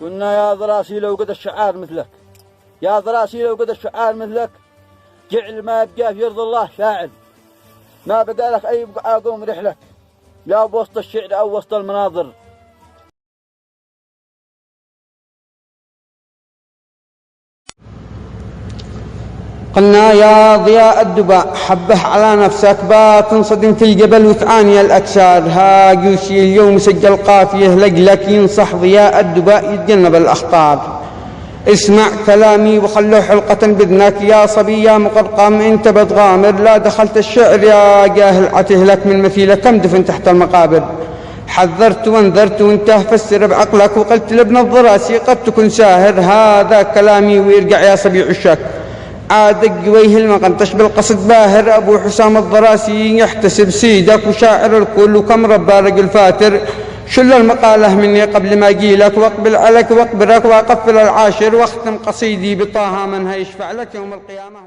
قلنا يا ضراسي لو قد الشعار مثلك، يا ضراسي لو قد الشعار مثلك، جعل ما يبقى في يرضى الله شاعر، ما بدا لك أي بقعة قوم رحلك، لا بوسط الشعر أو وسط المناظر. قلنا يا ضياء الدباء حبه على نفسك تنصدم في الجبل وتعاني الأكسار. هاجوسي اليوم سجل قافية لك ينصح ضياء الدباء يتجنب الأخطار. اسمع كلامي وخلو حلقة بإذنك يا صبي يا مقرقم انت بتغامر، لا دخلت الشعر يا جاهل عتهلك من مثيلة كم دفن تحت المقابر. حذرت وانذرت وانت فسر بعقلك وقلت لابن الضراسي قد تكون ساهر. هذا كلامي ويرجع يا صبي عشاك عاد قويه المقنطش بالقصد باهر. أبو حسام الضراسي يحتسب سيدك وشاعر الكل وكم ربى رجل فاتر. شل المقالة مني قبل ما أجيلك واقبل عليك واقبرك وأقفل العاشر واختم قصيدي بطه من هيشفع لك يوم القيامة.